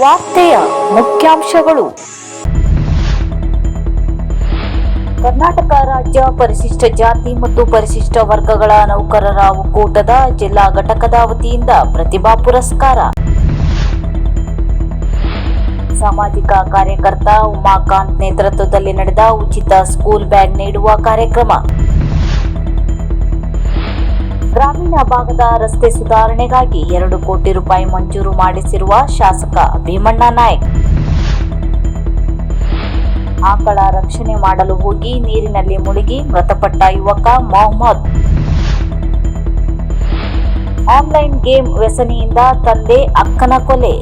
ವಾರ್ತೆಯ ಮುಖ್ಯಾಂಶಗಳು. ಕರ್ನಾಟಕ ರಾಜ್ಯ ಪರಿಶಿಷ್ಟ ಜಾತಿ ಮತ್ತು ಪರಿಶಿಷ್ಟ ವರ್ಗಗಳ ನೌಕರರ ಒಕ್ಕೂಟದ ಜಿಲ್ಲಾ ಘಟಕದ ವತಿಯಿಂದ ಪ್ರತಿಭಾ ಪುರಸ್ಕಾರ. ಸಾಮಾಜಿಕ ಕಾರ್ಯಕರ್ತ ಉಮಾಕಾಂತ್ ನೇತೃತ್ವದಲ್ಲಿ ನಡೆದ ಉಚಿತ ಸ್ಕೂಲ್ ಬ್ಯಾಗ್ ನೀಡುವ ಕಾರ್ಯಕ್ರಮ. ಗ್ರಾಮೀಣ ಭಾಗದ ರಸ್ತೆ ಸುಧಾರಣೆಗಾಗಿ 2 ಕೋಟಿ ರೂಪಾಯಿ ಮಂಜೂರು ಮಾಡಿಸಿರುವ ಶಾಸಕ ಭೀಮಣ್ಣ ನಾಯ್ಕ್. ಆಕಳ ರಕ್ಷಣೆ ಮಾಡಲು ಹೋಗಿ ನೀರಿನಲ್ಲಿ ಮುಳುಗಿ ಮೃತಪಟ್ಟ ಯುವಕ ಮೊಹಮ್ಮದ್. ಆನ್ಲೈನ್ ಗೇಮ್ ವ್ಯಸನಿಯಿಂದ ತಂದೆ ಅಕ್ಕನ ಕೊಲೆ.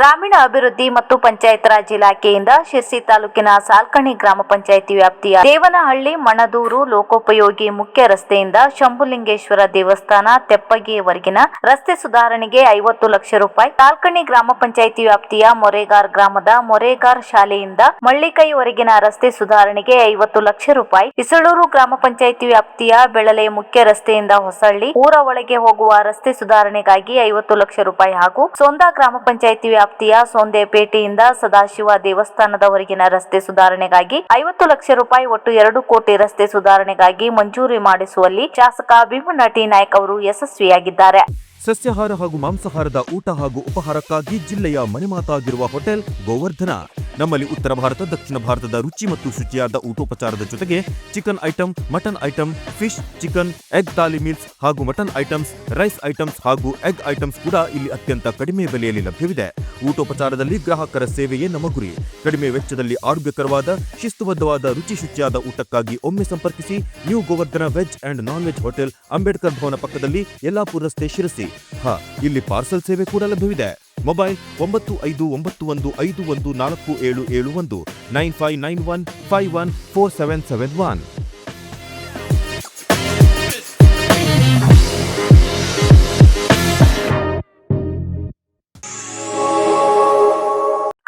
ಗ್ರಾಮೀಣ ಅಭಿವೃದ್ಧಿ ಮತ್ತು ಪಂಚಾಯತ್ ರಾಜ್ ಇಲಾಖೆಯಿಂದ ಶಿರ್ಸಿ ತಾಲೂಕಿನ ಸಾಲ್ಕಣಿ ಗ್ರಾಮ ಪಂಚಾಯಿತಿ ವ್ಯಾಪ್ತಿಯ ದೇವನಹಳ್ಳಿ ಮಣದೂರು ಲೋಕೋಪಯೋಗಿ ಮುಖ್ಯ ರಸ್ತೆಯಿಂದ ಶಂಭುಲಿಂಗೇಶ್ವರ ದೇವಸ್ಥಾನ ತೆಪ್ಪಗೆಯವರೆಗಿನ ರಸ್ತೆ ಸುಧಾರಣೆಗೆ 50 ಲಕ್ಷ ರೂಪಾಯಿ, ಸಾಲ್ಕಣಿ ಗ್ರಾಮ ಪಂಚಾಯಿತಿ ವ್ಯಾಪ್ತಿಯ ಮೊರೇಗಾರ್ ಗ್ರಾಮದ ಮೊರೇಗಾರ್ ಶಾಲೆಯಿಂದ ಮಳ್ಳಿಕೈವರೆಗಿನ ರಸ್ತೆ ಸುಧಾರಣೆಗೆ 50 ಲಕ್ಷ ರೂಪಾಯಿ, ಇಸಳೂರು ಗ್ರಾಮ ಪಂಚಾಯಿತಿ ವ್ಯಾಪ್ತಿಯ ಬೆಳಲೆ ಮುಖ್ಯ ರಸ್ತೆಯಿಂದ ಹೊಸಳ್ಳಿ ಊರ ಒಳಗೆ ಹೋಗುವ ರಸ್ತೆ ಸುಧಾರಣೆಗಾಗಿ 50 ಲಕ್ಷ ರೂಪಾಯಿ ಹಾಗೂ ಸೋಂದಾ ಗ್ರಾಮ ಪಂಚಾಯಿತಿ ವ್ಯಾಪ್ತಿಯ ಸೋಂದೆಪೇಟೆಯಿಂದ ಸದಾಶಿವ ದೇವಸ್ಥಾನದವರೆಗಿನ ರಸ್ತೆ ಸುಧಾರಣೆಗಾಗಿ 50 ಲಕ್ಷ ರೂಪಾಯಿ, ಒಟ್ಟು 2 ಕೋಟಿ ರಸ್ತೆ ಸುಧಾರಣೆಗಾಗಿ ಮಂಜೂರಿ ಮಾಡಿಸುವಲ್ಲಿ ಶಾಸಕ ಭೀಮಣ್ಣ ನಾಯ್ಕ್ ಅವರು ಯಶಸ್ವಿಯಾಗಿದ್ದಾರೆ. ಸಸ್ಯಾಹಾರ ಹಾಗೂ ಮಾಂಸಾಹಾರದ ಊಟ ಹಾಗೂ ಉಪಹಾರಕ್ಕಾಗಿ ಜಿಲ್ಲೆಯ ಮನೆಮಾತಾಗಿರುವ ಹೋಟೆಲ್ ಗೋವರ್ಧನ. ನಮ್ಮಲ್ಲಿ ಉತ್ತರ ಭಾರತ, ದಕ್ಷಿಣ ಭಾರತದ ರುಚಿ ಮತ್ತು ಶುಚಿಯಾದ ಊಟೋಪಚಾರದ ಜೊತೆಗೆ chicken item, mutton item, fish, chicken, egg thali meals ಹಾಗೂ ಮಟನ್ ಐಟಮ್ಸ್, ರೈಸ್ ಐಟಮ್ಸ್ ಹಾಗೂ ಎಗ್ ಐಟಮ್ಸ್ ಕೂಡ ಇಲ್ಲಿ ಅತ್ಯಂತ ಕಡಿಮೆ ಬೆಲೆಯಲ್ಲಿ ಲಭ್ಯವಿದೆ. ಊಟೋಪಚಾರದಲ್ಲಿ ಗ್ರಾಹಕರ ಸೇವೆಯೇ ನಮ್ಮ ಗುರಿ. ಕಡಿಮೆ ವೆಚ್ಚದಲ್ಲಿ ಆರೋಗ್ಯಕರವಾದ, ಶಿಸ್ತುಬದ್ಧವಾದ, ರುಚಿ ಶುಚಿಯಾದ ಊಟಕ್ಕಾಗಿ ಒಮ್ಮೆ ಸಂಪರ್ಕಿಸಿ. New Govardhana veg and non veg hotel, Ambedkar ಭವನ ಪಕ್ಕದಲ್ಲಿ, ಯಲ್ಲಾಪುರ ರಸ್ತೆ, ಶಿರಸಿ. ಇಲ್ಲಿ ಪಾರ್ಸಲ್ ಸೇವೆ ಕೂಡ ಲಭ್ಯವಿದೆ. ಮೊಬೈಲ್ 9591514771 9591514771.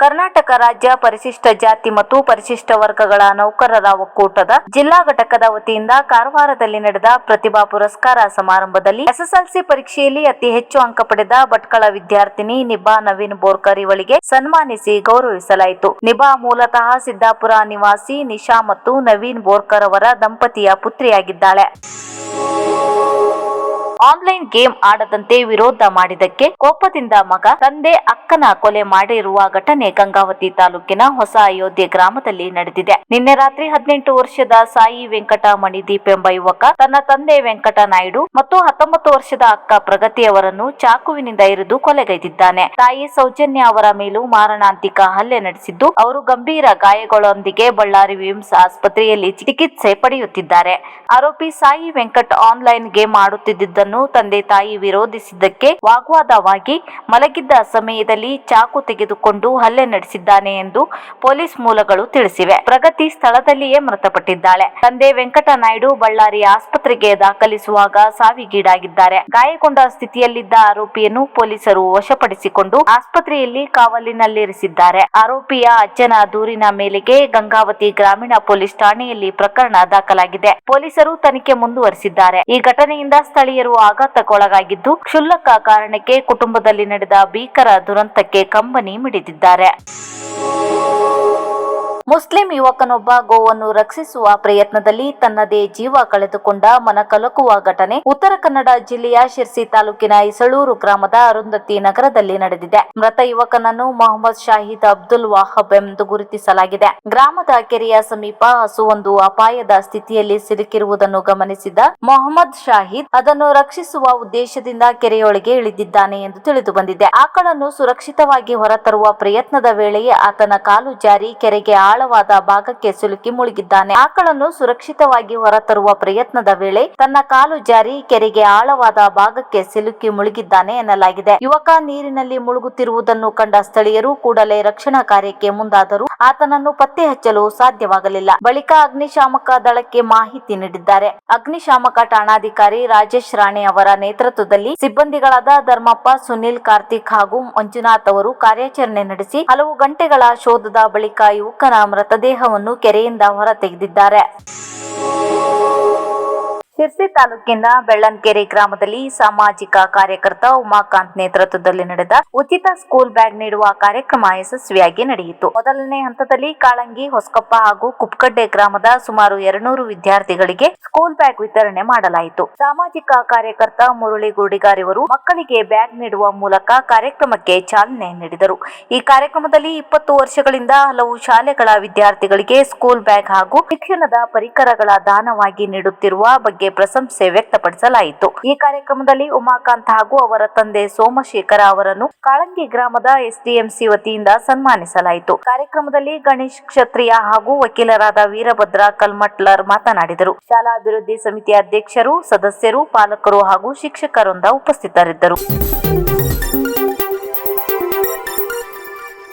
ಕರ್ನಾಟಕ ರಾಜ್ಯ ಪರಿಶಿಷ್ಟ ಜಾತಿ ಮತ್ತು ಪರಿಶಿಷ್ಟ ವರ್ಗಗಳ ನೌಕರರ ಒಕ್ಕೂಟದ ಜಿಲ್ಲಾ ಘಟಕದ ವತಿಯಿಂದ ಕಾರವಾರದಲ್ಲಿ ನಡೆದ ಪ್ರತಿಭಾ ಪುರಸ್ಕಾರ ಸಮಾರಂಭದಲ್ಲಿ ಎಸ್ಎಸ್ಎಲ್ಸಿ ಪರೀಕ್ಷೆಯಲ್ಲಿ ಅತಿ ಹೆಚ್ಚು ಅಂಕ ಪಡೆದ ಭಟ್ಕಳ ವಿದ್ಯಾರ್ಥಿನಿ ನಿಭಾ ನವೀನ್ ಬೋರ್ಕರ್ ಇವಳಿಗೆ ಸನ್ಮಾನಿಸಿ ಗೌರವಿಸಲಾಯಿತು. ನಿಭಾ ಮೂಲತಃ ಸಿದ್ದಾಪುರ ನಿವಾಸಿ ನಿಶಾ ಮತ್ತು ನವೀನ್ ಬೋರ್ಕರ್ ಅವರ ದಂಪತಿಯ ಪುತ್ರಿಯಾಗಿದ್ದಾಳೆ. ಆನ್ಲೈನ್ ಗೇಮ್ ಆಡದಂತೆ ವಿರೋಧ ಮಾಡಿದ್ದಕ್ಕೆ ಕೋಪದಿಂದ ಮಗ, ತಂದೆ ಅಕ್ಕನ ಕೊಲೆ ಮಾಡಿರುವ ಘಟನೆ ಗಂಗಾವತಿ ತಾಲೂಕಿನ ಹೊಸ ಅಯೋಧ್ಯೆ ಗ್ರಾಮದಲ್ಲಿ ನಡೆದಿದೆ. ನಿನ್ನೆ ರಾತ್ರಿ 18 ವರ್ಷದ ಸಾಯಿ ವೆಂಕಟ ಮಣಿದೀಪ್ ಎಂಬ ಯುವಕ ತನ್ನ ತಂದೆ ವೆಂಕಟ ನಾಯ್ಡು ಮತ್ತು 19 ವರ್ಷದ ಅಕ್ಕ ಪ್ರಗತಿ ಅವರನ್ನು ಚಾಕುವಿನಿಂದ ಇರಿದು ಕೊಲೆಗೈದಿದ್ದಾನೆ. ತಾಯಿ ಸೌಜನ್ಯ ಅವರ ಮೇಲೂ ಮಾರಣಾಂತಿಕ ಹಲ್ಲೆ ನಡೆಸಿದ್ದು, ಅವರು ಗಂಭೀರ ಗಾಯಗಳೊಂದಿಗೆ ಬಳ್ಳಾರಿ ವಿಮ್ಸ್ ಆಸ್ಪತ್ರೆಯಲ್ಲಿ ಚಿಕಿತ್ಸೆ ಪಡೆಯುತ್ತಿದ್ದಾರೆ. ಆರೋಪಿ ಸಾಯಿ ವೆಂಕಟ್ ಆನ್ಲೈನ್ ಗೇಮ್ ಆಡುತ್ತಿದ್ದನ್ನು ತಂದೆ ತಾಯಿ ವಿರೋಧಿಸಿದ್ದಕ್ಕೆ ವಾಗ್ವಾದವಾಗಿ ಮಲಗಿದ್ದ ಸಮಯದಲ್ಲಿ ಚಾಕು ತೆಗೆದುಕೊಂಡು ಹಲ್ಲೆ ನಡೆಸಿದ್ದಾನೆ ಎಂದು ಪೊಲೀಸ್ ಮೂಲಗಳು ತಿಳಿಸಿವೆ. ಪ್ರಗತಿ ಸ್ಥಳದಲ್ಲಿಯೇ ಮೃತಪಟ್ಟಿದ್ದಾಳೆ. ತಂದೆ ವೆಂಕಟ ನಾಯ್ಡು ಬಳ್ಳಾರಿ ಆಸ್ಪತ್ರೆಗೆ ದಾಖಲಿಸುವಾಗ ಸಾವಿಗೀಡಾಗಿದ್ದಾರೆ. ಗಾಯಗೊಂಡ ಸ್ಥಿತಿಯಲ್ಲಿದ್ದ ಆರೋಪಿಯನ್ನು ಪೊಲೀಸರು ವಶಪಡಿಸಿಕೊಂಡು ಆಸ್ಪತ್ರೆಯಲ್ಲಿ ಕಾವಲಿನಲ್ಲಿರಿಸಿದ್ದಾರೆ. ಆರೋಪಿಯ ಅಜ್ಜನ ದೂರಿನ ಮೇಲೆಗೆ ಗಂಗಾವತಿ ಗ್ರಾಮೀಣ ಪೊಲೀಸ್ ಠಾಣೆಯಲ್ಲಿ ಪ್ರಕರಣ ದಾಖಲಾಗಿದೆ. ಪೊಲೀಸರು ತನಿಖೆ ಮುಂದುವರೆಸಿದ್ದಾರೆ. ಈ ಘಟನೆಯಿಂದ ಸ್ಥಳೀಯರು ಆಘಾತಕ್ಕೊಳಗಾಗಿದ್ದು, ಕ್ಷುಲ್ಲಕ ಕಾರಣಕ್ಕೆ ಕುಟುಂಬದಲ್ಲಿ ನಡೆದ ಭೀಕರ ದುರಂತಕ್ಕೆ ಕಂಬನಿ ಮಿಡಿದಿದ್ದಾರೆ. ಮುಸ್ಲಿಂ ಯುವಕನೊಬ್ಬ ಗೋವನ್ನು ರಕ್ಷಿಸುವ ಪ್ರಯತ್ನದಲ್ಲಿ ತನ್ನದೇ ಜೀವ ಕಳೆದುಕೊಂಡ ಮನಕಲಕುವ ಘಟನೆ ಉತ್ತರ ಕನ್ನಡ ಜಿಲ್ಲೆಯ ಶಿರ್ಸಿ ತಾಲೂಕಿನ ಇಸಳೂರು ಗ್ರಾಮದ ಅರುಂಧತಿ ನಗರದಲ್ಲಿ ನಡೆದಿದೆ. ಮೃತ ಯುವಕನನ್ನು ಮೊಹಮ್ಮದ್ ಶಾಹಿದ್ ಅಬ್ದುಲ್ ವಾಹಬ್ ಎಂದು ಗುರುತಿಸಲಾಗಿದೆ. ಗ್ರಾಮದ ಕೆರೆಯ ಸಮೀಪ ಹಸುವೊಂದು ಅಪಾಯದ ಸ್ಥಿತಿಯಲ್ಲಿ ಸಿಲುಕಿರುವುದನ್ನು ಗಮನಿಸಿದ ಮೊಹಮ್ಮದ್ ಶಾಹಿದ್ ಅದನ್ನು ರಕ್ಷಿಸುವ ಉದ್ದೇಶದಿಂದ ಕೆರೆಯೊಳಗೆ ಇಳಿದಿದ್ದಾನೆ ಎಂದು ತಿಳಿದು ಬಂದಿದೆ. ಆಕಳನ್ನು ಸುರಕ್ಷಿತವಾಗಿ ಹೊರತರುವ ಪ್ರಯತ್ನದ ವೇಳೆಯೇ ಆತನ ಕಾಲು ಜಾರಿ ಕೆರೆಗೆ ಆಳವಾದ ಭಾಗಕ್ಕೆ ಸಿಲುಕಿ ಮುಳುಗಿದ್ದಾನೆ. ಆಕಳನ್ನು ಸುರಕ್ಷಿತವಾಗಿ ಹೊರತರುವ ಪ್ರಯತ್ನದ ವೇಳೆ ತನ್ನ ಕಾಲು ಜಾರಿ ಕೆರೆಗೆ ಆಳವಾದ ಭಾಗಕ್ಕೆ ಸಿಲುಕಿ ಮುಳುಗಿದ್ದಾನೆ ಎನ್ನಲಾಗಿದೆ. ಯುವಕ ನೀರಿನಲ್ಲಿ ಮುಳುಗುತ್ತಿರುವುದನ್ನು ಕಂಡ ಸ್ಥಳೀಯರು ಕೂಡಲೇ ರಕ್ಷಣಾ ಕಾರ್ಯಕ್ಕೆ ಮುಂದಾದರೂ ಆತನನ್ನು ಪತ್ತೆ ಹಚ್ಚಲು ಸಾಧ್ಯವಾಗಲಿಲ್ಲ. ಬಳಿಕ ಅಗ್ನಿಶಾಮಕ ದಳಕ್ಕೆ ಮಾಹಿತಿ ನೀಡಿದ್ದಾರೆ. ಅಗ್ನಿಶಾಮಕ ಠಾಣಾಧಿಕಾರಿ ರಾಜೇಶ್ ರಾಣೆ ಅವರ ನೇತೃತ್ವದಲ್ಲಿ ಸಿಬ್ಬಂದಿಗಳಾದ ಧರ್ಮಪ್ಪ, ಸುನಿಲ್, ಕಾರ್ತಿಕ್ ಹಾಗೂ ಮಂಜುನಾಥ್ ಅವರು ಕಾರ್ಯಾಚರಣೆ ನಡೆಸಿ ಹಲವು ಗಂಟೆಗಳ ಶೋಧದ ಬಳಿಕ ಯುವಕನ ಮೃತದೇಹವನ್ನು ಕೆರೆಯಿಂದ ಹೊರ ತೆಗೆದಿದ್ದಾರೆ. ಶಿರ್ಸಿ ತಾಲೂಕಿನ ಬೆಳ್ಳನ್ಕೆರೆ ಗ್ರಾಮದಲ್ಲಿ ಸಾಮಾಜಿಕ ಕಾರ್ಯಕರ್ತ ಉಮಾಕಾಂತ್ ನೇತೃತ್ವದಲ್ಲಿ ನಡೆದ ಉಚಿತ ಸ್ಕೂಲ್ ಬ್ಯಾಗ್ ನೀಡುವ ಕಾರ್ಯಕ್ರಮ ಯಶಸ್ವಿಯಾಗಿ ನಡೆಯಿತು. ಮೊದಲನೇ ಹಂತದಲ್ಲಿ ಕಾಳಂಗಿ, ಹೊಸಕೊಪ್ಪ ಹಾಗೂ ಕುಪ್ಪಗಡ್ಡೆ ಗ್ರಾಮದ ಸುಮಾರು 200 ವಿದ್ಯಾರ್ಥಿಗಳಿಗೆ ಸ್ಕೂಲ್ ಬ್ಯಾಗ್ ವಿತರಣೆ ಮಾಡಲಾಯಿತು. ಸಾಮಾಜಿಕ ಕಾರ್ಯಕರ್ತ ಮುರಳಿ ಗುಡಿಗಾರ್ ಇವರು ಮಕ್ಕಳಿಗೆ ಬ್ಯಾಗ್ ನೀಡುವ ಮೂಲಕ ಕಾರ್ಯಕ್ರಮಕ್ಕೆ ಚಾಲನೆ ನೀಡಿದರು. ಈ ಕಾರ್ಯಕ್ರಮದಲ್ಲಿ 20 ವರ್ಷಗಳಿಂದ ಹಲವು ಶಾಲೆಗಳ ವಿದ್ಯಾರ್ಥಿಗಳಿಗೆ ಸ್ಕೂಲ್ ಬ್ಯಾಗ್ ಹಾಗೂ ಶಿಕ್ಷಣದ ಪರಿಕರಗಳ ದಾನವಾಗಿ ನೀಡುತ್ತಿರುವ ಬಗ್ಗೆ ಪ್ರಶಂಸೆ ವ್ಯಕ್ತಪಡಿಸಲಾಯಿತು. ಈ ಕಾರ್ಯಕ್ರಮದಲ್ಲಿ ಉಮಾಕಾಂತ್ ಹಾಗೂ ಅವರ ತಂದೆ ಸೋಮಶೇಖರ ಅವರನ್ನು ಕಾಳಂಗಿ ಗ್ರಾಮದ ಎಸ್ಡಿಎಂಸಿ ವತಿಯಿಂದ ಸನ್ಮಾನಿಸಲಾಯಿತು. ಕಾರ್ಯಕ್ರಮದಲ್ಲಿ ಗಣೇಶ್ ಕ್ಷತ್ರಿಯ ಹಾಗೂ ವಕೀಲರಾದ ವೀರಭದ್ರ ಕಲ್ಮಟ್ಲರ್ ಮಾತನಾಡಿದರು. ಶಾಲಾ ಅಭಿವೃದ್ಧಿ ಸಮಿತಿ ಅಧ್ಯಕ್ಷರು, ಸದಸ್ಯರು, ಪಾಲಕರು ಹಾಗೂ ಶಿಕ್ಷಕರಿಂದ ಉಪಸ್ಥಿತರಿದ್ದರು.